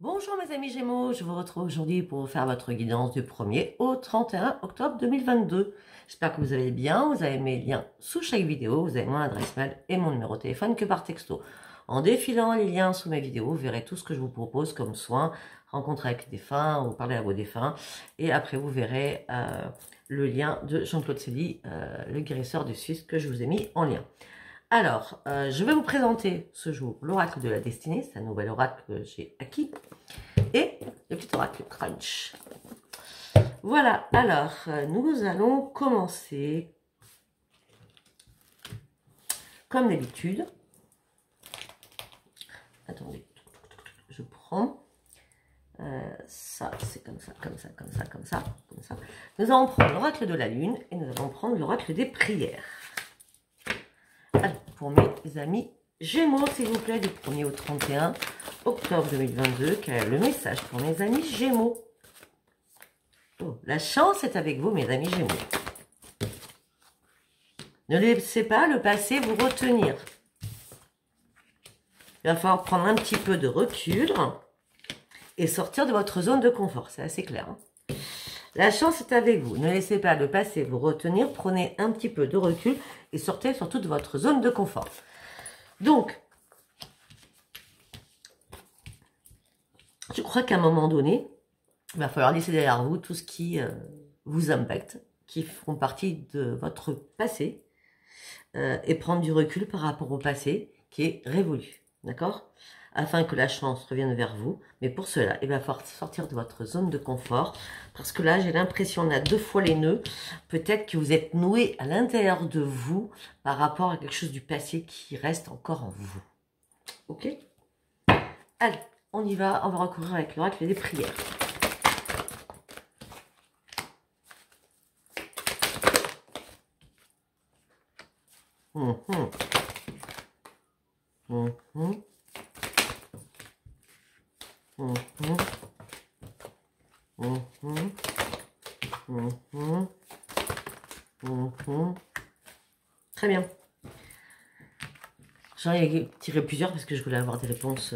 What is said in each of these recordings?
Bonjour mes amis Gémeaux, je vous retrouve aujourd'hui pour vous faire votre guidance du 1er au 31 octobre 2022. J'espère que vous allez bien, vous avez mes liens sous chaque vidéo, vous avez mon adresse mail et mon numéro de téléphone que par texto. En défilant les liens sous mes vidéos, vous verrez tout ce que je vous propose comme soins, rencontrer avec des défunts ou parler à vos défunts. Et après vous verrez le lien de Jean-Claude Célie, le guérisseur du Suisse que je vous ai mis en lien. Alors, je vais vous présenter ce jour l'oracle de la destinée, c'est un nouvel oracle que j'ai acquis, et le petit oracle crunch. Voilà, alors, nous allons commencer, comme d'habitude. Attendez, je prends, ça, c'est comme ça, comme ça, comme ça, comme ça, comme ça. Nous allons prendre l'oracle de la lune, et nous allons prendre l'oracle des prières. Alors, pour mes amis Gémeaux, s'il vous plaît, du 1er au 31 octobre 2022, quel est le message pour mes amis Gémeaux? Oh, la chance est avec vous, mes amis Gémeaux. Ne laissez pas le passé vous retenir. Il va falloir prendre un petit peu de recul et sortir de votre zone de confort, c'est assez clair. Hein? La chance est avec vous. Ne laissez pas le passé vous retenir. Prenez un petit peu de recul et sortez surtout de votre zone de confort. Donc, je crois qu'à un moment donné, il va falloir laisser derrière vous tout ce qui vous impacte, qui font partie de votre passé, et prendre du recul par rapport au passé qui est révolu. D'accord ? Afin que la chance revienne vers vous. Mais pour cela, il va falloir sortir de votre zone de confort. Parce que là, j'ai l'impression, on a 2 fois les nœuds. Peut-être que vous êtes noué à l'intérieur de vous par rapport à quelque chose du passé qui reste encore en vous. Ok? Allez, on y va. On va recourir avec l'oracle des prières. Très bien. J'en ai tiré plusieurs parce que je voulais avoir des réponses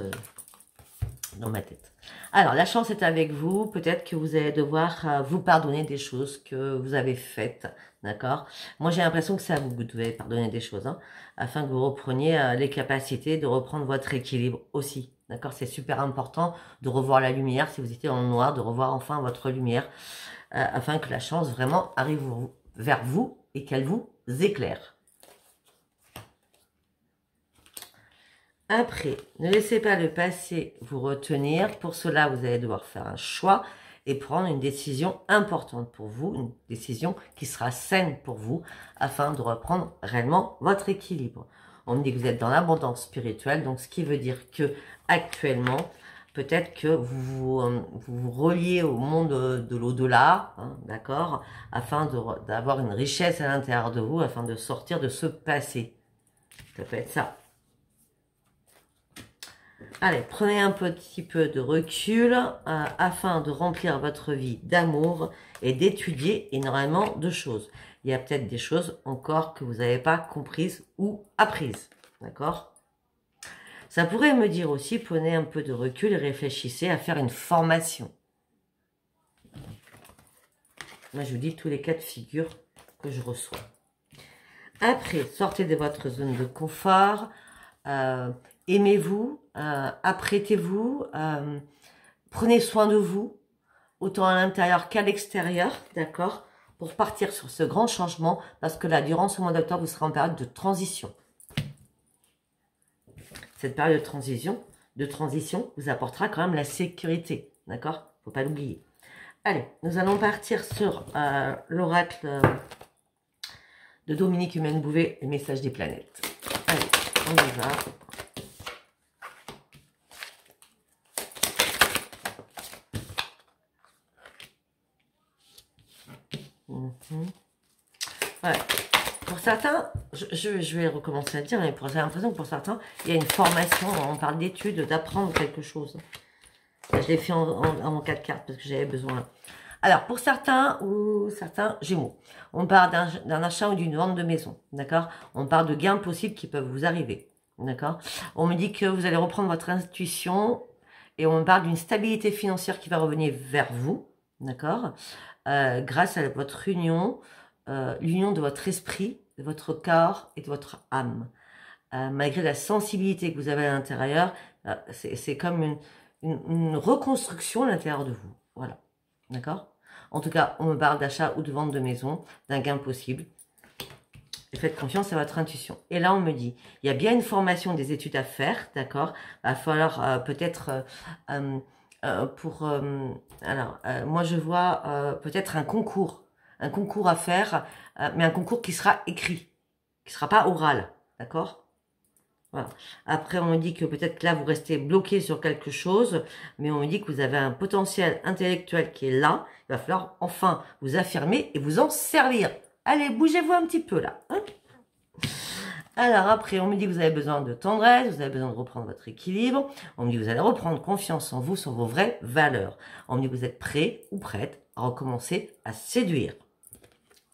dans ma tête. Alors, la chance est avec vous. Peut-être que vous allez devoir vous pardonner des choses que vous avez faites. D'accord? Moi, j'ai l'impression que c'est à vous que vous devez pardonner des choses. Hein, afin que vous repreniez les capacités de reprendre votre équilibre aussi. D'accord? C'est super important de revoir la lumière. Si vous étiez dans le noir, de revoir enfin votre lumière. Afin que la chance vraiment arrive vers vous et qu'elle vous éclaire. Après, ne laissez pas le passé vous retenir. Pour cela, vous allez devoir faire un choix et prendre une décision importante pour vous, une décision qui sera saine pour vous, afin de reprendre réellement votre équilibre. On me dit que vous êtes dans l'abondance spirituelle, donc ce qui veut dire que actuellement, peut-être que vous vous reliez au monde de l'au-delà, hein, d'accord, afin d'avoir une richesse à l'intérieur de vous, afin de sortir de ce passé. Ça peut être ça. Allez, prenez un petit peu de recul afin de remplir votre vie d'amour et d'étudier énormément de choses. Il y a peut-être des choses encore que vous n'avez pas comprises ou apprises. D'accord? Ça pourrait me dire aussi, prenez un peu de recul et réfléchissez à faire une formation. Moi, je vous dis tous les cas de figure que je reçois. Après, sortez de votre zone de confort. Aimez-vous, apprêtez-vous, prenez soin de vous, autant à l'intérieur qu'à l'extérieur, d'accord, pour partir sur ce grand changement, parce que là, durant ce mois d'octobre, vous serez en période de transition. Cette période de transition vous apportera quand même la sécurité, d'accord? Il ne faut pas l'oublier. Allez, nous allons partir sur l'oracle de Dominique Humaine-Bouvet, le message des planètes. Allez, on y va. Ouais. Pour certains, je vais recommencer à dire, mais j'ai l'impression que pour certains, il y a une formation, on parle d'études, d'apprendre quelque chose. Je l'ai fait en 4 cartes parce que j'avais besoin. Alors, pour certains ou certains Gémeaux, on parle d'un achat ou d'une vente de maison, d'accord? On parle de gains possibles qui peuvent vous arriver, d'accord? On me dit que vous allez reprendre votre intuition Et on parle d'une stabilité financière qui va revenir vers vous, d'accord, grâce à votre union, l'union de votre esprit, de votre corps et de votre âme. Malgré la sensibilité que vous avez à l'intérieur, c'est comme une reconstruction à l'intérieur de vous. Voilà, d'accord. En tout cas, on me parle d'achat ou de vente de maison, d'un gain possible. Et faites confiance à votre intuition. Et là, on me dit, il y a bien une formation, des études à faire, d'accord. Il va falloir peut-être moi je vois peut-être un concours à faire, mais un concours qui sera écrit, qui sera pas oral, d'accord. Voilà. Après, on me dit que peut-être là, vous restez bloqué sur quelque chose, mais on me dit que vous avez un potentiel intellectuel qui est là. Il va falloir enfin vous affirmer et vous en servir. Allez, bougez-vous un petit peu là. Hein. Alors après, on me dit que vous avez besoin de tendresse, vous avez besoin de reprendre votre équilibre. On me dit que vous allez reprendre confiance en vous, sur vos vraies valeurs. On me dit que vous êtes prêt ou prête à recommencer à séduire.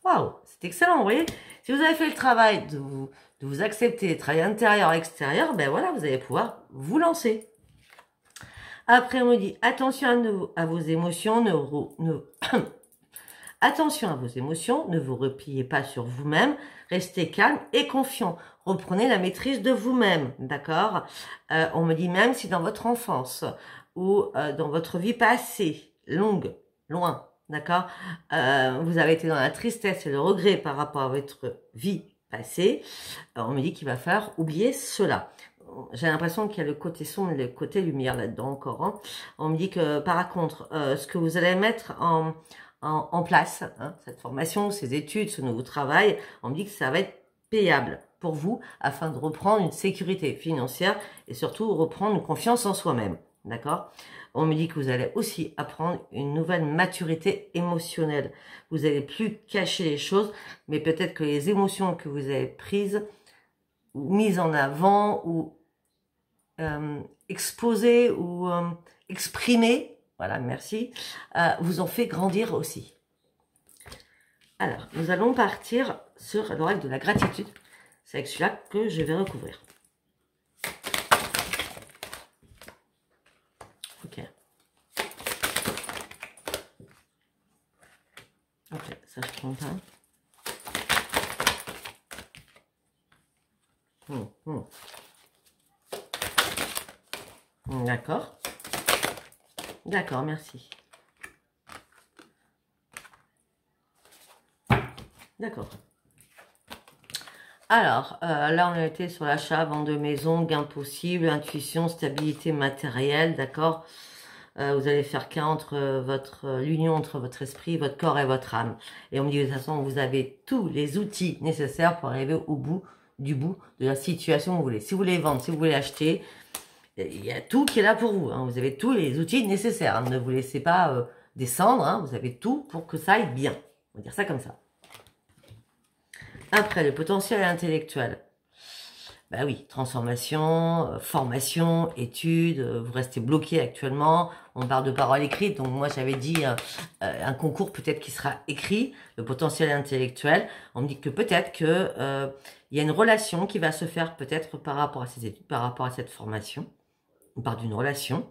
Waouh, c'est excellent, vous voyez. Si vous avez fait le travail de vous accepter, travail intérieur, extérieur, ben voilà, vous allez pouvoir vous lancer. Après, on me dit, attention à vos émotions, attention à vos émotions, ne vous repliez pas sur vous-même, restez calme et confiant. Reprenez la maîtrise de vous-même, d'accord. On me dit même si dans votre enfance ou dans votre vie passée, loin, d'accord, vous avez été dans la tristesse et le regret par rapport à votre vie passée, on me dit qu'il va falloir oublier cela. J'ai l'impression qu'il y a le côté sombre et le côté lumière là-dedans encore. Hein. On me dit que par contre, ce que vous allez mettre en place, hein, cette formation, ces études, ce nouveau travail, on me dit que ça va être payable pour vous afin de reprendre une sécurité financière et surtout reprendre une confiance en soi-même. D'accord? On me dit que vous allez aussi apprendre une nouvelle maturité émotionnelle. Vous n'allez plus cacher les choses, mais peut-être que les émotions que vous avez prises, ou mises en avant, ou exposées, ou exprimées, voilà, merci, vous ont fait grandir aussi. Alors, nous allons partir sur l'oracle de la gratitude. C'est avec celui-là que je vais recouvrir. Ok. Ok, ça je prends pas. D'accord. D'accord, merci. D'accord. Alors, là, on a été sur l'achat, vente de maison, gain possible, intuition, stabilité matérielle, d'accord. Vous allez faire qu'un entre l'union entre votre esprit, votre corps et votre âme. Et on me dit de toute façon, vous avez tous les outils nécessaires pour arriver au bout de la situation que vous voulez. Si vous voulez vendre, si vous voulez acheter, il y a tout qui est là pour vous. Hein. Vous avez tous les outils nécessaires. Hein. Ne vous laissez pas descendre. Hein. Vous avez tout pour que ça aille bien. On va dire ça comme ça. Après, le potentiel intellectuel. Ben oui, transformation, formation, études, vous restez bloqué actuellement. On parle de paroles écrites, donc moi j'avais dit un concours peut-être qui sera écrit, le potentiel intellectuel. On me dit que peut-être que il y a une relation qui va se faire peut-être par rapport à ces études, par rapport à cette formation. On parle d'une relation.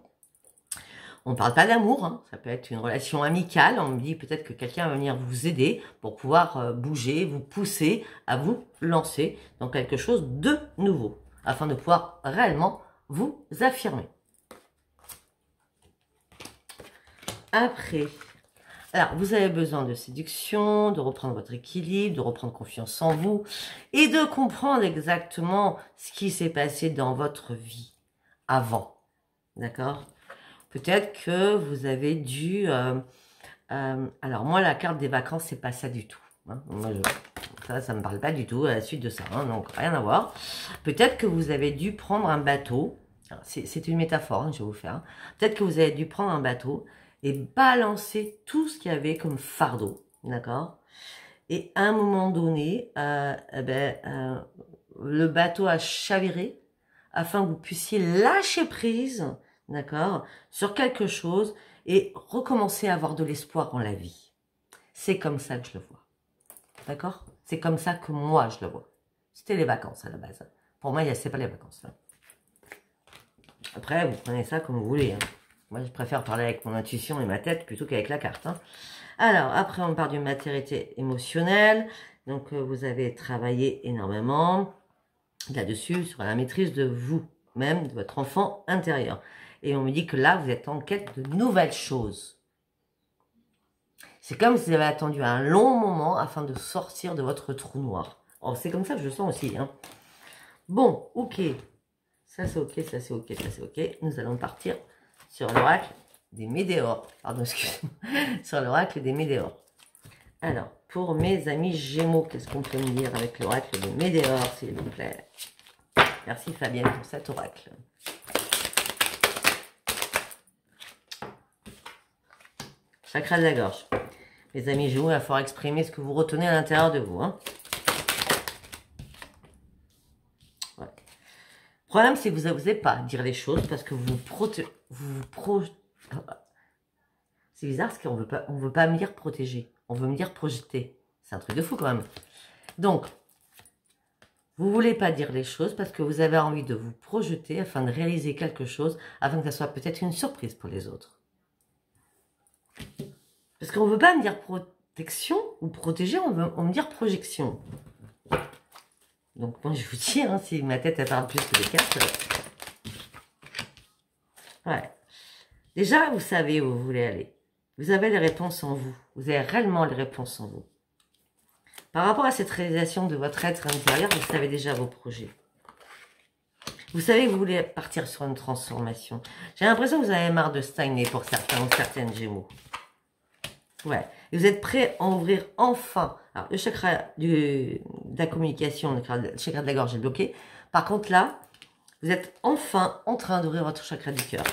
On ne parle pas d'amour, hein. Ça peut être une relation amicale. On me dit peut-être que quelqu'un va venir vous aider pour pouvoir bouger, vous pousser à vous lancer dans quelque chose de nouveau, afin de pouvoir réellement vous affirmer. Après, alors vous avez besoin de séduction, de reprendre votre équilibre, de reprendre confiance en vous et de comprendre exactement ce qui s'est passé dans votre vie avant, d'accord ? Peut-être que vous avez dû... alors moi, la carte des vacances, c'est pas ça du tout. Hein. Moi, ça me parle pas du tout à la suite de ça. Hein, donc, rien à voir. Peut-être que vous avez dû prendre un bateau. C'est une métaphore, hein, je vais vous faire. Hein. Peut-être que vous avez dû prendre un bateau et balancer tout ce qu'il y avait comme fardeau. D'accord? Et à un moment donné, le bateau a chaviré afin que vous puissiez lâcher prise, d'accord, sur quelque chose et recommencer à avoir de l'espoir en la vie. C'est comme ça que je le vois, d'accord? C'est comme ça que moi je le vois. C'était les vacances à la base. Pour moi, c'est pas les vacances. Hein. Après, vous prenez ça comme vous voulez. Hein. Moi, je préfère parler avec mon intuition et ma tête plutôt qu'avec la carte. Hein. Alors, après, on parle d'une maturité émotionnelle. Donc, vous avez travaillé énormément là-dessus, sur la maîtrise de vous-même, de votre enfant intérieur. Et on me dit que là, vous êtes en quête de nouvelles choses. C'est comme si vous avez attendu un long moment afin de sortir de votre trou noir. Oh, c'est comme ça que je le sens aussi. Hein. Bon, ok. Ça, c'est ok, ça, c'est ok, ça, c'est ok. Nous allons partir sur l'oracle des météores. Pardon, excusez-moi. Sur l'oracle des météores. Alors, pour mes amis Gémeaux, qu'est-ce qu'on peut me dire avec l'oracle des météores, s'il vous plaît? Merci Fabienne pour cet oracle. Chakra de la gorge. Mes amis Gémeaux, il va falloir exprimer ce que vous retenez à l'intérieur de vous. Hein. Ouais. Le problème, c'est que vous n'osez pas dire les choses parce que c'est bizarre parce qu'on ne veut pas me dire protéger. On veut me dire projeter. C'est un truc de fou quand même. Donc, vous ne voulez pas dire les choses parce que vous avez envie de vous projeter afin de réaliser quelque chose, afin que ça soit peut-être une surprise pour les autres. Parce qu'on ne veut pas me dire protection ou protéger, on veut me dire projection. Donc moi je vous dis, hein, si ma tête elle parle plus que les cartes. Ouais. Déjà, vous savez où vous voulez aller. Vous avez les réponses en vous. Vous avez réellement les réponses en vous. Par rapport à cette réalisation de votre être intérieur, vous savez déjà vos projets. Vous savez que vous voulez partir sur une transformation. J'ai l'impression que vous avez marre de stagner pour certains ou certaines Gémeaux. Ouais. Et vous êtes prêt à ouvrir enfin. Alors, le chakra de la communication, le chakra de la gorge est bloqué. Par contre, là, vous êtes enfin en train d'ouvrir votre chakra du cœur.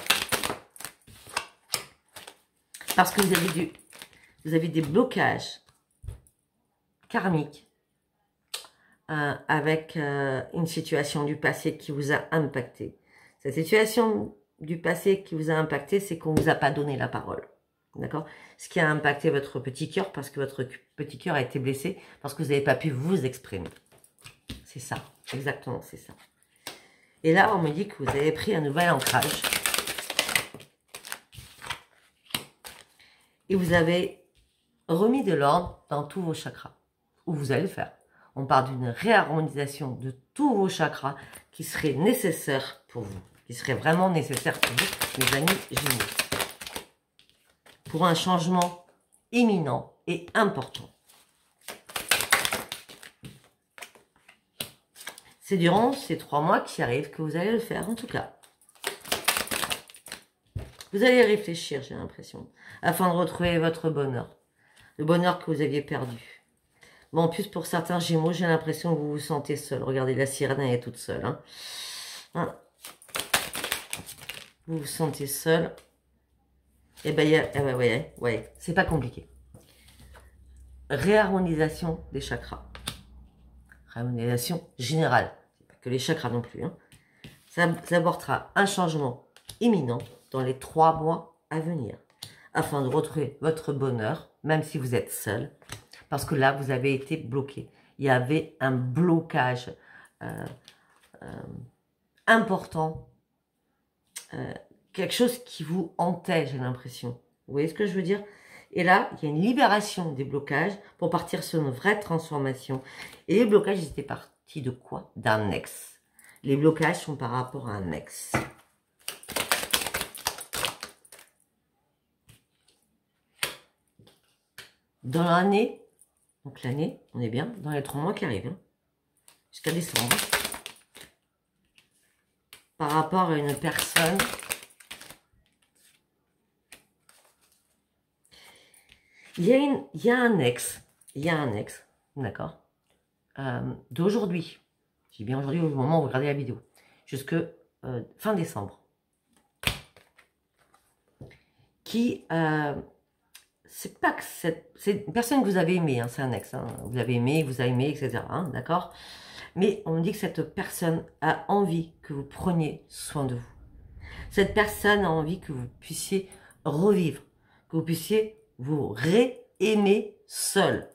Parce que vous avez des blocages karmiques avec une situation du passé qui vous a impacté. Cette situation du passé qui vous a impacté, c'est qu'on ne vous a pas donné la parole. D'accord? Ce qui a impacté votre petit cœur parce que votre petit cœur a été blessé parce que vous n'avez pas pu vous exprimer. C'est ça, exactement, c'est ça. Et là, on me dit que vous avez pris un nouvel ancrage. Et vous avez remis de l'ordre dans tous vos chakras. Ou vous allez le faire. On parle d'une réharmonisation de tous vos chakras qui serait nécessaire pour vous. Qui serait vraiment nécessaire pour vous, mes amis Gémeaux. Pour un changement imminent et important. C'est durant ces 3 mois qui arrivent que vous allez le faire, en tout cas. Vous allez réfléchir, j'ai l'impression, afin de retrouver votre bonheur. Le bonheur que vous aviez perdu. Bon, en plus, pour certains Gémeaux, j'ai l'impression que vous vous sentez seul. Regardez, la sirène, elle est toute seule. Hein. Vous vous sentez seul. Eh ben, ouais, c'est pas compliqué. Réharmonisation des chakras. Réharmonisation générale. Pas que les chakras non plus. Hein. Ça apportera un changement imminent dans les 3 mois à venir. Afin de retrouver votre bonheur, même si vous êtes seul. Parce que là, vous avez été bloqué. Il y avait un blocage important. Quelque chose qui vous hantait, j'ai l'impression. Vous voyez ce que je veux dire? Et là, il y a une libération des blocages pour partir sur une vraie transformation. Et les blocages, ils étaient partis de quoi? D'un ex. Les blocages sont par rapport à un ex. Dans l'année, donc l'année, on est bien, dans les 3 mois qui arrivent, hein, jusqu'à décembre. Par rapport à une personne... Il y a un ex, d'accord, d'aujourd'hui, j'ai bien aujourd'hui au moment où vous regardez la vidéo, jusque fin décembre, qui, c'est pas que c'est une personne que vous avez aimée, hein, c'est un ex, hein, vous avez aimé, vous avez aimé, etc., hein, d'accord, mais on me dit que cette personne a envie que vous preniez soin de vous. Cette personne a envie que vous puissiez revivre, que vous puissiez vous réaimer seul.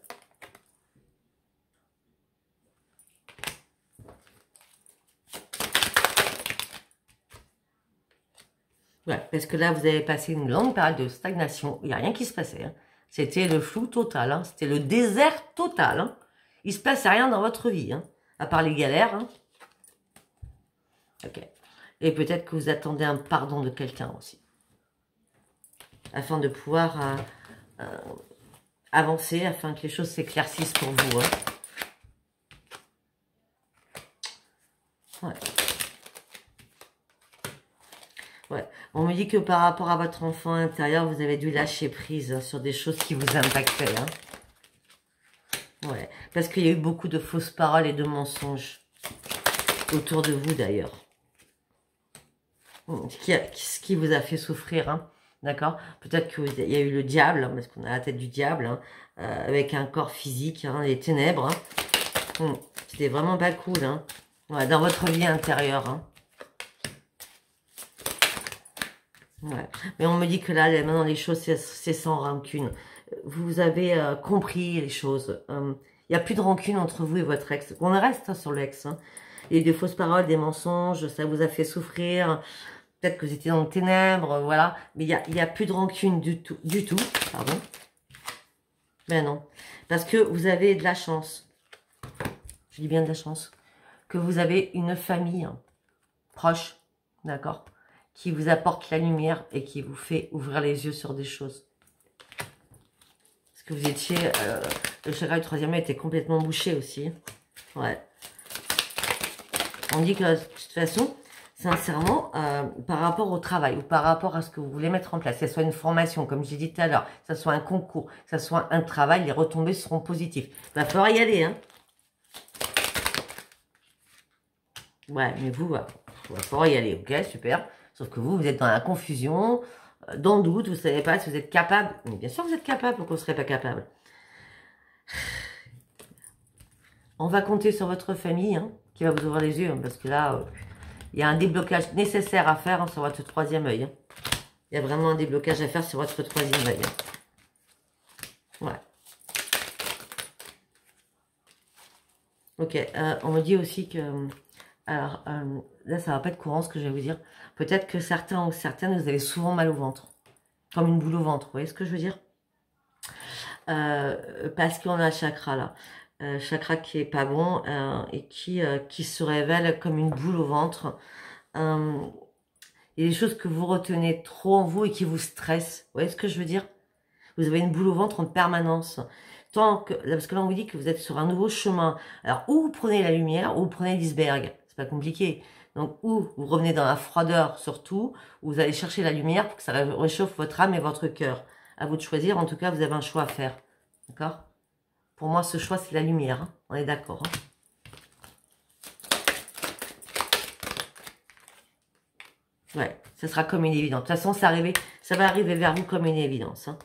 Ouais, parce que là, vous avez passé une longue période de stagnation. Il n'y a rien qui se passait. Hein. C'était le flou total. Hein. C'était le désert total. Hein. Il ne se passait rien dans votre vie. Hein. À part les galères. Hein. Ok. Et peut-être que vous attendez un pardon de quelqu'un aussi. Afin de pouvoir avancer, afin que les choses s'éclaircissent pour vous. Hein. Ouais. Ouais. On me dit que par rapport à votre enfant intérieur, vous avez dû lâcher prise sur des choses qui vous impactaient. Hein. Ouais. Parce qu'il y a eu beaucoup de fausses paroles et de mensonges autour de vous d'ailleurs. Ce qui vous a fait souffrir. Hein. D'accord? Peut-être qu'il y a eu le diable, hein, parce qu'on a la tête du diable, hein, avec un corps physique, hein, les ténèbres. Hein. C'était vraiment pas cool. Hein. Ouais, dans votre vie intérieure. Hein. Ouais. Mais on me dit que là, maintenant, les choses, c'est sans rancune. Vous avez compris les choses. Il n'y a plus de rancune entre vous et votre ex. On reste hein, sur l'ex. Hein. Il y a eu des fausses paroles, des mensonges, ça vous a fait souffrir. Peut-être que vous étiez dans les ténèbres, voilà. Mais il y a plus de rancune du tout. Pardon. Ben non. Parce que vous avez de la chance. Je dis bien de la chance. Que vous avez une famille hein, proche. D'accord, qui vous apporte la lumière et qui vous fait ouvrir les yeux sur des choses. Parce que vous étiez... le chakra du troisième œil était complètement bouché aussi. Ouais. On dit que de toute façon, sincèrement, par rapport au travail ou par rapport à ce que vous voulez mettre en place, que ce soit une formation, comme j'ai dit tout à l'heure, que ce soit un concours, que ce soit un travail, les retombées seront positives. Il va falloir y aller, hein. Ouais, mais vous, il va falloir y aller, ok, super. Sauf que vous êtes dans la confusion, dans le doute, vous ne savez pas si vous êtes capable. Mais bien sûr que vous êtes capable, pourquoi vous ne serez pas capable? On va compter sur votre famille, hein, qui va vous ouvrir les yeux, hein, parce que là, il y a un déblocage nécessaire à faire hein, sur votre troisième œil. Hein. Il y a vraiment un déblocage à faire sur votre troisième œil. Hein. Ouais. Ok, on me dit aussi que... Alors, là, ça va pas être courant ce que je vais vous dire. Peut-être que certains ou certaines, vous avez souvent mal au ventre. Comme une boule au ventre, vous voyez ce que je veux dire? Parce qu'on a un chakra là. Chakra qui est pas bon et qui se révèle comme une boule au ventre. Il y a des choses que vous retenez trop en vous et qui vous stressent. Vous voyez ce que je veux dire? Vous avez une boule au ventre en permanence. Parce que là, on vous dit que vous êtes sur un nouveau chemin. Alors, ou vous prenez la lumière, ou vous prenez l'iceberg. C'est pas compliqué. Donc, ou vous revenez dans la froideur surtout, ou vous allez chercher la lumière pour que ça réchauffe votre âme et votre cœur. À vous de choisir. En tout cas, vous avez un choix à faire. D'accord? Pour moi, ce choix, c'est la lumière. Hein. On est d'accord. Hein. Ouais, ça sera comme une évidence. De toute façon, ça va arriver vers vous comme une évidence. Hein.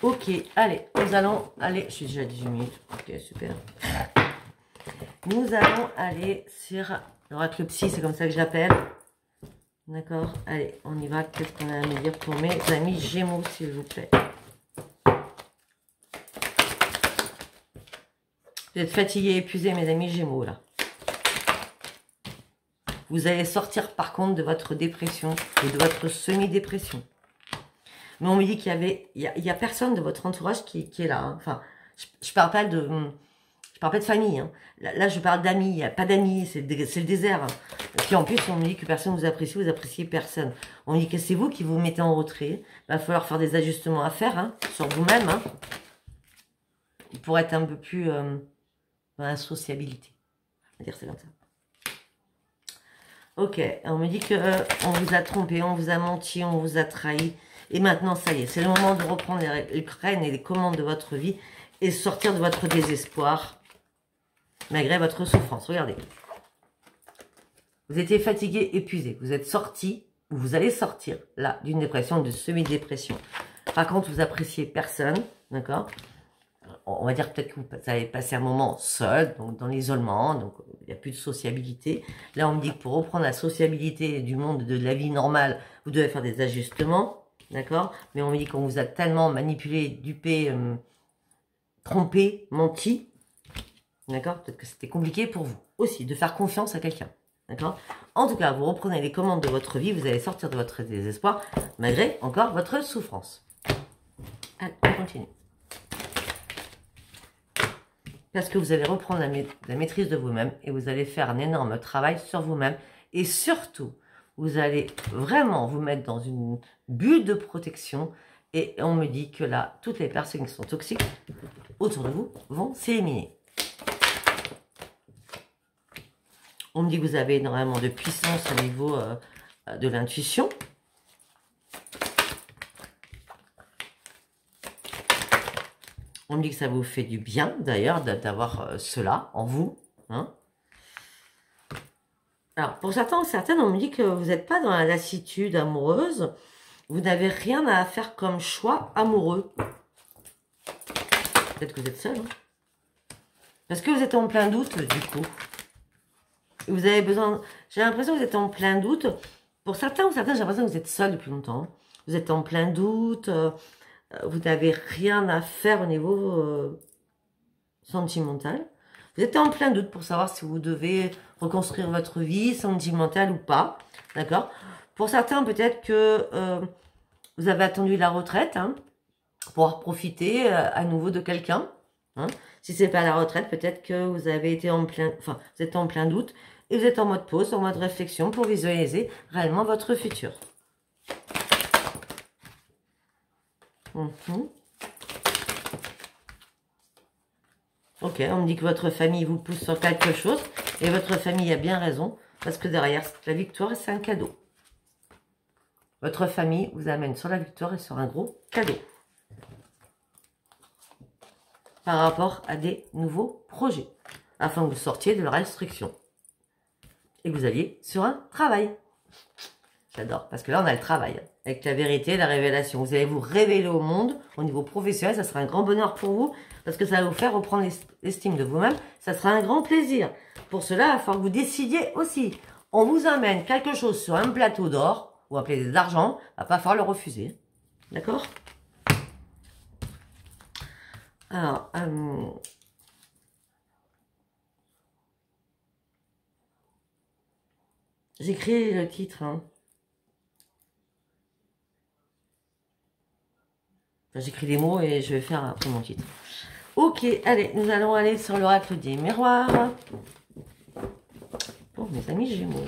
Ok, allez, nous allons aller... Je suis déjà à 18 minutes. Ok, super. Nous allons aller sur l'oracle psy, c'est comme ça que je l'appelle. D'accord, allez, on y va. Qu'est-ce qu'on a à me dire pour mes amis Gémeaux, s'il vous plaît? Vous êtes fatigués, épuisés, mes amis Gémeaux, là. Vous allez sortir, par contre, de votre dépression et de votre semi-dépression. Mais on me dit qu'il y a personne de votre entourage qui est là. Hein. Enfin, je parle pas de... Je parle pas de famille. Hein. Là, je parle d'amis. Il n'y a pas d'amis. C'est le désert. Hein. Et puis en plus, on me dit que personne vous appréciez personne. On me dit que c'est vous qui vous mettez en retrait. Il va falloir faire des ajustements à faire hein, sur vous-même. Hein, pour être un peu plus dans la sociabilité. On va dire c'est comme ça. Ok, on me dit que on vous a trompé, on vous a menti, on vous a trahi. Et maintenant, ça y est, c'est le moment de reprendre les rênes et les commandes de votre vie et sortir de votre désespoir, malgré votre souffrance. Regardez. Vous étiez fatigué, épuisé. Vous êtes sorti, ou vous allez sortir, là, d'une dépression, de semi-dépression. Par contre, vous appréciez personne, d'accord? On va dire peut-être que vous allez passer un moment seul, donc dans l'isolement, donc il n'y a plus de sociabilité. Là, on me dit que pour reprendre la sociabilité du monde de la vie normale, vous devez faire des ajustements, d'accord? Mais on me dit qu'on vous a tellement manipulé, dupé, trompé, menti, d'accord? Peut-être que c'était compliqué pour vous aussi de faire confiance à quelqu'un, D'accord? En tout cas, vous reprenez les commandes de votre vie, vous allez sortir de votre désespoir, malgré encore votre souffrance. Allez, on continue. Parce que vous allez reprendre la maîtrise de vous-même et vous allez faire un énorme travail sur vous-même. Et surtout, vous allez vraiment vous mettre dans une bulle de protection. Et on me dit que là, toutes les personnes qui sont toxiques autour de vous vont s'éliminer. On me dit que vous avez énormément de puissance au niveau de l'intuition. On me dit que ça vous fait du bien, d'ailleurs, d'avoir cela en vous. Hein. Alors, pour certains ou certaines, on me dit que vous n'êtes pas dans la lassitude amoureuse. Vous n'avez rien à faire comme choix amoureux. Peut-être que vous êtes seul. Hein. Parce que vous êtes en plein doute, du coup. Vous avez besoin... J'ai l'impression que vous êtes en plein doute. Pour certains ou certaines, j'ai l'impression que vous êtes seul depuis longtemps. Vous êtes en plein doute. Vous n'avez rien à faire au niveau sentimental. Vous êtes en plein doute pour savoir si vous devez reconstruire votre vie sentimentale ou pas. D'accord? Pour certains, peut-être que vous avez attendu la retraite hein, pour pouvoir profiter à nouveau de quelqu'un. Hein. Si ce n'est pas la retraite, peut-être que vous avez été en plein... Enfin, vous êtes en plein doute et vous êtes en mode pause, en mode réflexion pour visualiser réellement votre futur. Ok, on me dit que votre famille vous pousse sur quelque chose et votre famille a bien raison parce que derrière la victoire, c'est un cadeau. Votre famille vous amène sur la victoire et sur un gros cadeau par rapport à des nouveaux projets afin que vous sortiez de la restriction et que vous alliez sur un travail. J'adore, parce que là, on a le travail. Avec la vérité, la révélation. Vous allez vous révéler au monde, au niveau professionnel. Ça sera un grand bonheur pour vous, parce que ça va vous faire reprendre l'estime de vous-même. Ça sera un grand plaisir. Pour cela, il va falloir que vous décidiez aussi. On vous amène quelque chose sur un plateau d'or, ou appelé d'argent, il va pas falloir le refuser. D'accord? Alors, j'écris le titre, hein. J'écris des mots et je vais faire après mon titre. Ok, allez, nous allons aller sur l'oracle des miroirs. Pour mes amis Gémeaux.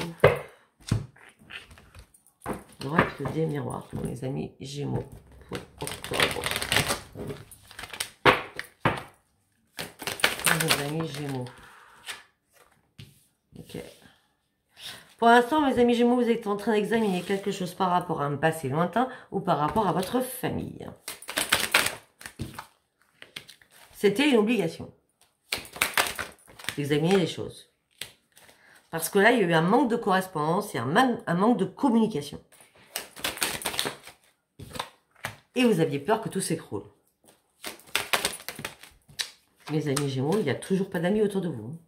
L'oracle des miroirs pour mes amis Gémeaux. Pour octobre. Pour mes amis Gémeaux. Ok. Pour l'instant, mes amis Gémeaux, vous êtes en train d'examiner quelque chose par rapport à un passé lointain ou par rapport à votre famille. C'était une obligation d'examiner les choses. Parce que là, il y a eu un manque de correspondance et un manque de communication. Et vous aviez peur que tout s'écroule. Mes amis Gémeaux, il n'y a toujours pas d'amis autour de vous.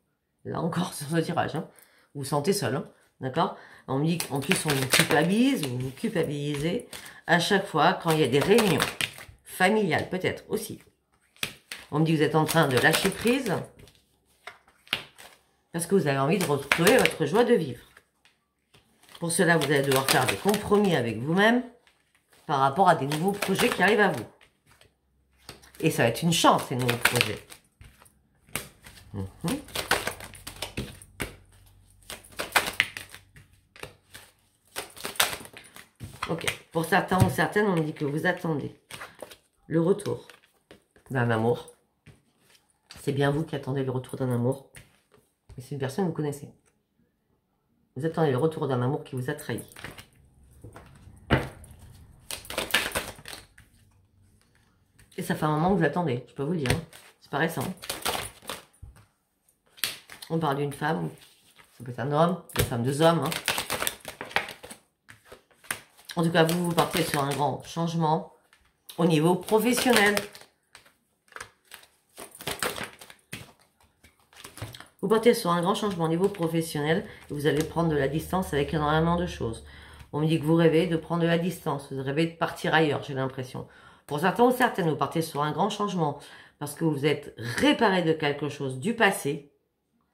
Là encore, sur ce tirage. Hein. Vous vous sentez seul. Hein. D'accord? On me dit qu'en plus, on vous culpabilise, vous vous culpabilisez à chaque fois quand il y a des réunions familiales, peut-être aussi. On me dit que vous êtes en train de lâcher prise parce que vous avez envie de retrouver votre joie de vivre. Pour cela, vous allez devoir faire des compromis avec vous-même par rapport à des nouveaux projets qui arrivent à vous. Et ça va être une chance, ces nouveaux projets. Ok. Pour certains ou certaines, on me dit que vous attendez le retour d'un amour. C'est bien vous qui attendez le retour d'un amour. Et c'est une personne que vous connaissez. Vous attendez le retour d'un amour qui vous a trahi. Et ça fait un moment que vous l'attendez, je peux vous le dire. Hein. C'est pas récent. On parle d'une femme, ça peut être un homme, une femme, deux hommes. Hein. En tout cas, vous partez sur un grand changement au niveau professionnel. Vous partez sur un grand changement au niveau professionnel et vous allez prendre de la distance avec énormément de choses. On me dit que vous rêvez de prendre de la distance, vous rêvez de partir ailleurs, j'ai l'impression. Pour certains ou certaines, vous partez sur un grand changement parce que vous êtes réparé de quelque chose du passé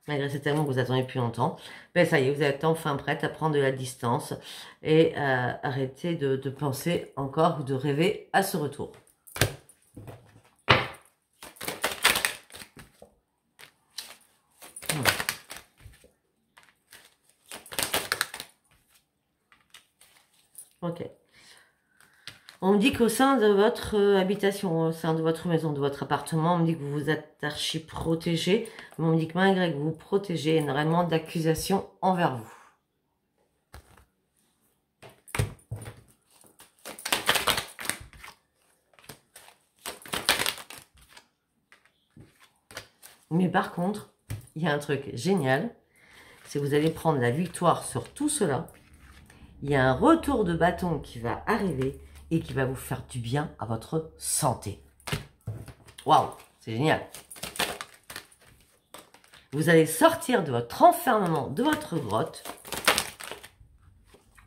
malgré cet amour que vous attendez depuis longtemps, ben ça y est, vous êtes enfin prête à prendre de la distance et arrêter de penser encore ou de rêver à ce retour. Ok. On me dit qu'au sein de votre habitation, au sein de votre maison, de votre appartement, on me dit que vous êtes archi protégé. Mais on me dit que malgré que vous vous protégez, il y a énormément d'accusations envers vous. Mais par contre, il y a un truc génial, c'est que vous allez prendre la victoire sur tout cela. Il y a un retour de bâton qui va arriver et qui va vous faire du bien à votre santé. Waouh, c'est génial. Vous allez sortir de votre enfermement, de votre grotte.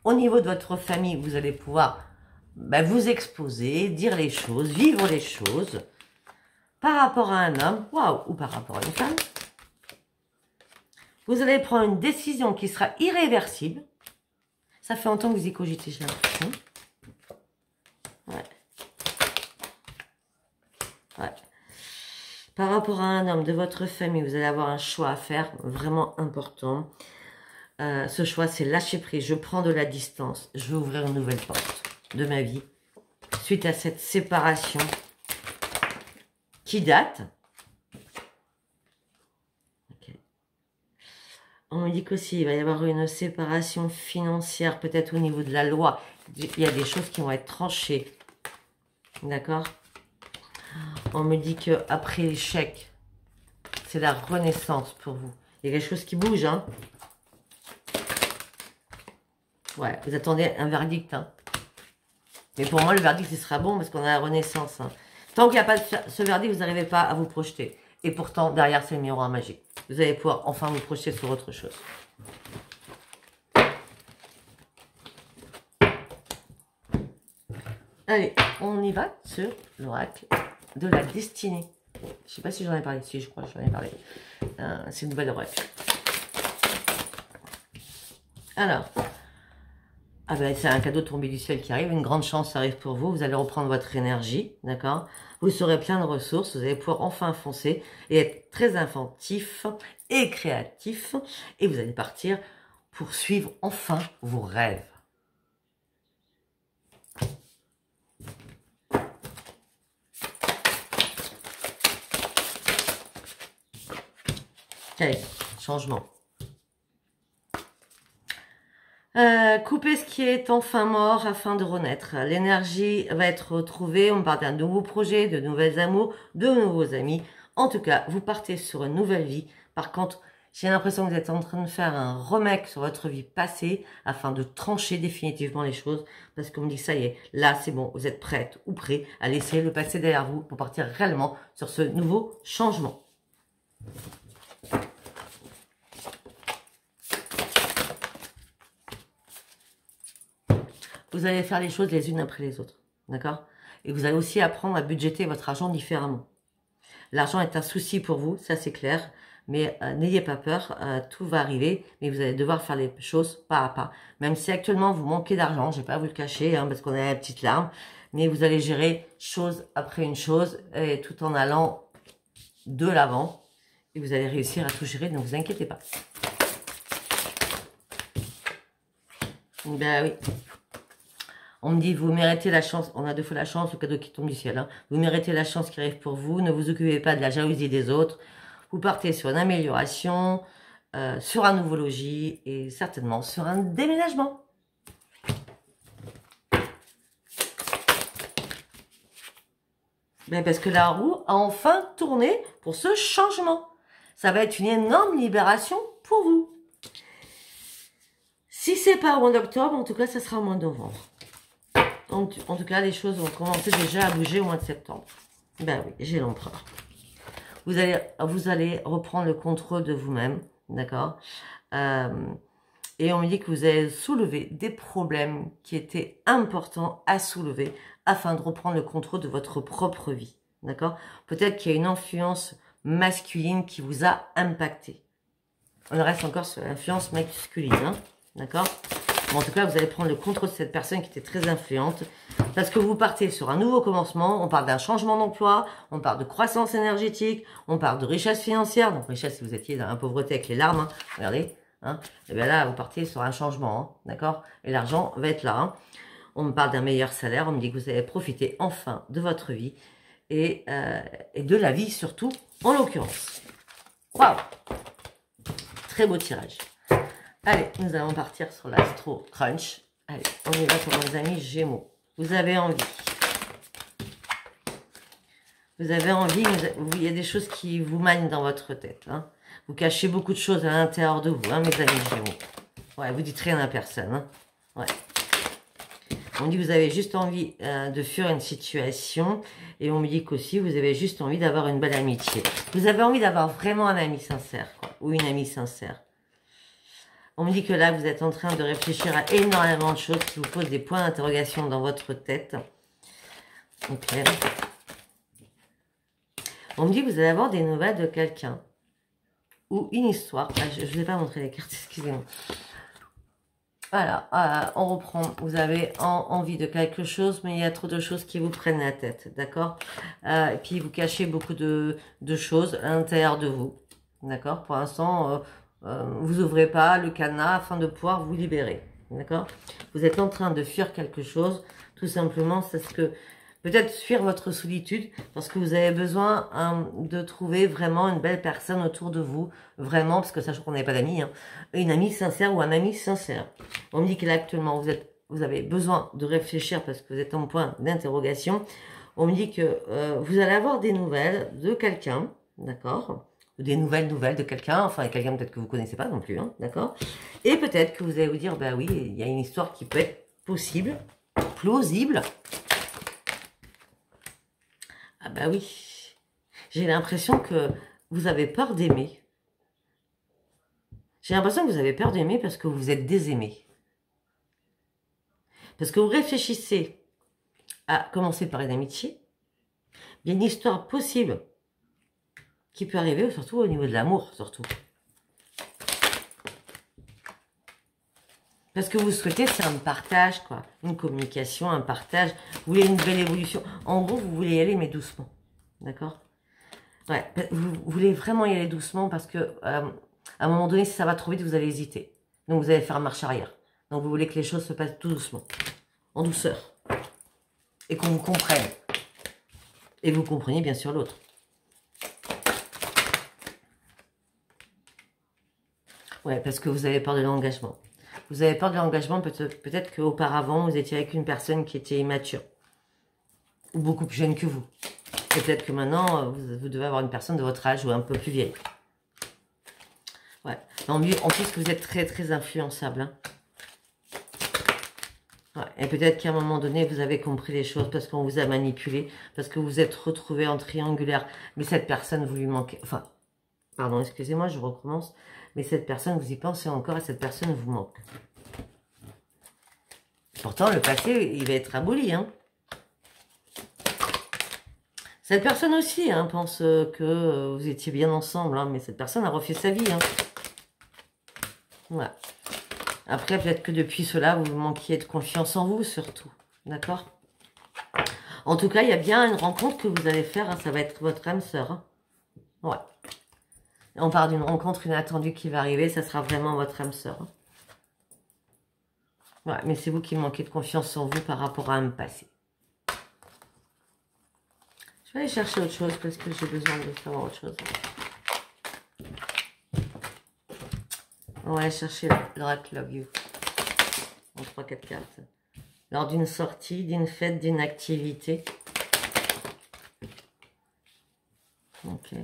Au niveau de votre famille, vous allez pouvoir vous exposer, dire les choses, vivre les choses. Par rapport à un homme, waouh, ou par rapport à une femme. Vous allez prendre une décision qui sera irréversible. Ça fait longtemps que vous y cogitez, j'ai l'impression. Ouais. Ouais. Par rapport à un homme de votre famille, vous allez avoir un choix à faire, vraiment important. Ce choix, c'est lâcher prise. Je prends de la distance. Je vais ouvrir une nouvelle porte de ma vie. Suite à cette séparation qui date. Okay. On me dit qu'aussi, il va y avoir une séparation financière, peut-être au niveau de la loi. Il y a des choses qui vont être tranchées. D'accord? On me dit qu'après l'échec, c'est la renaissance pour vous. Il y a quelque chose qui bouge, hein? Ouais, vous attendez un verdict, hein? Mais pour moi, le verdict, il sera bon parce qu'on a la renaissance, hein. Tant qu'il n'y a pas ce verdict, vous n'arrivez pas à vous projeter. Et pourtant, derrière, c'est le miroir magique. Vous allez pouvoir enfin vous projeter sur autre chose. Allez, on y va sur l'oracle de la destinée. Je ne sais pas si j'en ai parlé. Si, je crois que j'en ai parlé. C'est une nouvelle oracle. Alors, c'est un cadeau tombé du ciel qui arrive. Une grande chance arrive pour vous. Vous allez reprendre votre énergie, d'accord? Vous serez plein de ressources. Vous allez pouvoir enfin foncer et être très inventif et créatif. Et vous allez partir pour suivre enfin vos rêves. Allez, changement. Couper ce qui est enfin mort afin de renaître. L'énergie va être retrouvée. On part d'un nouveau projet, de nouvelles amours, de nouveaux amis. En tout cas, vous partez sur une nouvelle vie. Par contre, j'ai l'impression que vous êtes en train de faire un remake sur votre vie passée afin de trancher définitivement les choses. Parce qu'on me dit, ça y est, là c'est bon, vous êtes prête ou prêt à laisser le passé derrière vous pour partir réellement sur ce nouveau changement. Vous allez faire les choses les unes après les autres, d'accord? Et vous allez aussi apprendre à budgéter votre argent différemment. L'argent est un souci pour vous, ça c'est clair, mais n'ayez pas peur, tout va arriver, mais vous allez devoir faire les choses pas à pas. Même si actuellement vous manquez d'argent, je ne vais pas vous le cacher, hein, parce qu'on a la petite larme, mais vous allez gérer chose après une chose, et tout en allant de l'avant, et vous allez réussir à tout gérer, ne vous inquiétez pas. Ben oui. On me dit, vous méritez la chance, on a deux fois la chance, le cadeau qui tombe du ciel. Hein. Vous méritez la chance qui arrive pour vous, ne vous occupez pas de la jalousie des autres. Vous partez sur une amélioration, sur un nouveau logis et certainement sur un déménagement. Ben parce que la roue a enfin tourné pour ce changement. Ça va être une énorme libération pour vous. Si c'est pas au mois d'octobre, en tout cas, ça sera au mois de novembre. En tout cas, les choses vont commencer déjà à bouger au mois de septembre. Ben oui, j'ai l'empereur. Vous allez reprendre le contrôle de vous-même, d'accord? Et on me dit que vous allez soulever des problèmes qui étaient importants à soulever afin de reprendre le contrôle de votre propre vie, d'accord? Peut-être qu'il y a une influence masculine qui vous a impacté, On reste encore sur l'influence masculine, hein, d'accord? Bon, en tout cas, vous allez prendre le contrôle de cette personne qui était très influente, parce que vous partez sur un nouveau commencement, on parle d'un changement d'emploi, on parle de croissance énergétique, on parle de richesse financière, donc richesse si vous étiez dans la pauvreté avec les larmes, hein, regardez, hein, et bien là, vous partez sur un changement, hein, d'accord? Et l'argent va être là, hein. On me parle d'un meilleur salaire, on me dit que vous allez profiter enfin de votre vie, et de la vie surtout, en l'occurrence. Waouh! Très beau tirage. Allez, nous allons partir sur l'Astro Crunch. Allez, on y va pour mes amis Gémeaux. Vous avez envie. Vous avez envie, il y a des choses qui vous manient dans votre tête. Hein. Vous cachez beaucoup de choses à l'intérieur de vous, hein, mes amis Gémeaux. Ouais, vous dites rien à personne. Hein. Ouais. On dit que vous avez juste envie de fuir une situation. Et on me dit qu'aussi, vous avez juste envie d'avoir une belle amitié. Vous avez envie d'avoir vraiment un ami sincère, quoi, ou une amie sincère. On me dit que là, vous êtes en train de réfléchir à énormément de choses qui vous posent des points d'interrogation dans votre tête. Ok. On me dit que vous allez avoir des nouvelles de quelqu'un. Ou une histoire. Ah, je ne vous ai pas montré les cartes, excusez-moi. Voilà, on reprend. Vous avez envie de quelque chose, mais il y a trop de choses qui vous prennent la tête, d'accord? Et puis, vous cachez beaucoup de choses à l'intérieur de vous, d'accord? Pour l'instant, vous ouvrez pas le cadenas afin de pouvoir vous libérer, d'accord? Vous êtes en train de fuir quelque chose, tout simplement, c'est ce que... Peut-être fuir votre solitude parce que vous avez besoin de trouver vraiment une belle personne autour de vous. Vraiment, parce que sachant qu'on n'avait pas d'amis, hein, une amie sincère ou un ami sincère. On me dit que là actuellement vous avez besoin de réfléchir parce que vous êtes en point d'interrogation. On me dit que vous allez avoir des nouvelles de quelqu'un, d'accord? Ou des nouvelles de quelqu'un, enfin quelqu'un peut-être que vous ne connaissez pas non plus, hein, d'accord? Et peut-être que vous allez vous dire, bah oui, il y a une histoire qui peut être possible, plausible. Ah bah oui, j'ai l'impression que vous avez peur d'aimer. J'ai l'impression que vous avez peur d'aimer parce que vous êtes désaimé. Parce que vous réfléchissez à commencer par une amitié. Il y a une histoire possible qui peut arriver, surtout au niveau de l'amour, surtout. Parce que vous souhaitez, c'est un partage, quoi. Une communication, un partage. Vous voulez une belle évolution. En gros, vous voulez y aller, mais doucement. D'accord? Ouais, vous voulez vraiment y aller doucement parce que à un moment donné, si ça va trop vite, vous allez hésiter. Donc, vous allez faire marche arrière. Donc, vous voulez que les choses se passent tout doucement. En douceur. Et qu'on vous comprenne. Et vous compreniez bien sûr l'autre. Ouais, parce que vous avez peur de l'engagement. Vous avez peur de l'engagement, peut-être qu'auparavant, vous étiez avec une personne qui était immature. Ou beaucoup plus jeune que vous. Et peut-être que maintenant, vous devez avoir une personne de votre âge ou un peu plus vieille. Ouais. En plus, vous êtes très, très influençable. Hein. Ouais. Et peut-être qu'à un moment donné, vous avez compris les choses parce qu'on vous a manipulé, parce que vous vous êtes retrouvé en triangulaire. Mais cette personne, vous lui manquez... Enfin, pardon, excusez-moi, je recommence. Mais cette personne, vous y pensez encore et cette personne vous manque. Pourtant, le passé, il va être aboli. Hein. Cette personne aussi hein, pense que vous étiez bien ensemble. Hein, mais cette personne a refait sa vie. Hein. Voilà. Après, peut-être que depuis cela, vous manquiez de confiance en vous, surtout. D'accord? En tout cas, il y a bien une rencontre que vous allez faire. Hein, ça va être votre âme sœur. Hein. Ouais. On parle d'une rencontre inattendue qui va arriver. Ça sera vraiment votre âme sœur. Hein. Ouais, mais c'est vous qui manquez de confiance en vous par rapport à un passé. Je vais aller chercher autre chose parce que j'ai besoin de savoir autre chose. On va aller chercher l'Oracle Love You. En 3-4 cartes. Lors d'une sortie, d'une fête, d'une activité. Ok.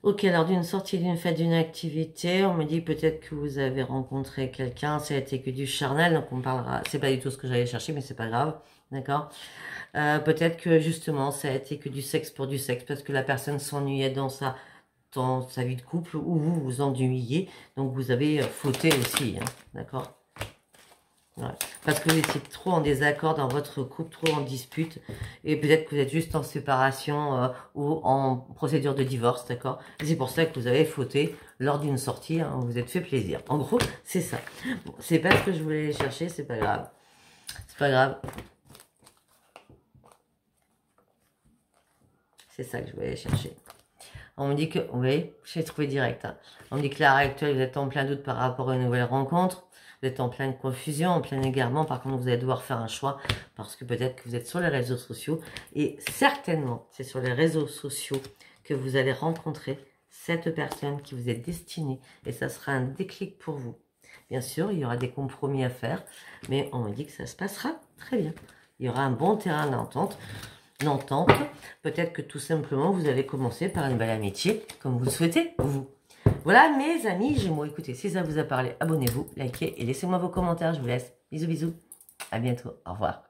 Ok, lors d'une sortie, d'une fête, d'une activité, on me dit peut-être que vous avez rencontré quelqu'un, ça a été que du charnel, donc on parlera, c'est pas du tout ce que j'allais chercher, mais c'est pas grave, d'accord? Peut-être que justement, ça a été que du sexe pour du sexe, parce que la personne s'ennuyait dans sa vie de couple, ou vous vous ennuyez, donc vous avez fauté aussi, hein, d'accord? Ouais. Parce que vous étiez trop en désaccord dans votre couple, trop en dispute. Et peut-être que vous êtes juste en séparation ou en procédure de divorce, d'accord? C'est pour ça que vous avez fauté lors d'une sortie, hein, vous vous êtes fait plaisir. En gros, c'est ça. Bon, c'est pas ce que je voulais chercher, c'est pas grave. C'est pas grave. C'est ça que je voulais chercher. On me dit que, oui, j'ai trouvé direct. Hein. On me dit que l'heure actuelle, vous êtes en plein doute par rapport à une nouvelle rencontre. Vous êtes en pleine confusion, en plein égarement. Par contre, vous allez devoir faire un choix parce que peut-être que vous êtes sur les réseaux sociaux. Et certainement, c'est sur les réseaux sociaux que vous allez rencontrer cette personne qui vous est destinée. Et ça sera un déclic pour vous. Bien sûr, il y aura des compromis à faire. Mais on me dit que ça se passera très bien. Il y aura un bon terrain d'entente. Peut-être que tout simplement vous avez commencé par une belle amitié, comme vous le souhaitez, vous. Voilà mes amis Gémeaux, écoutez, si ça vous a parlé, abonnez-vous, likez et laissez-moi vos commentaires, je vous laisse. Bisous, bisous, à bientôt, au revoir.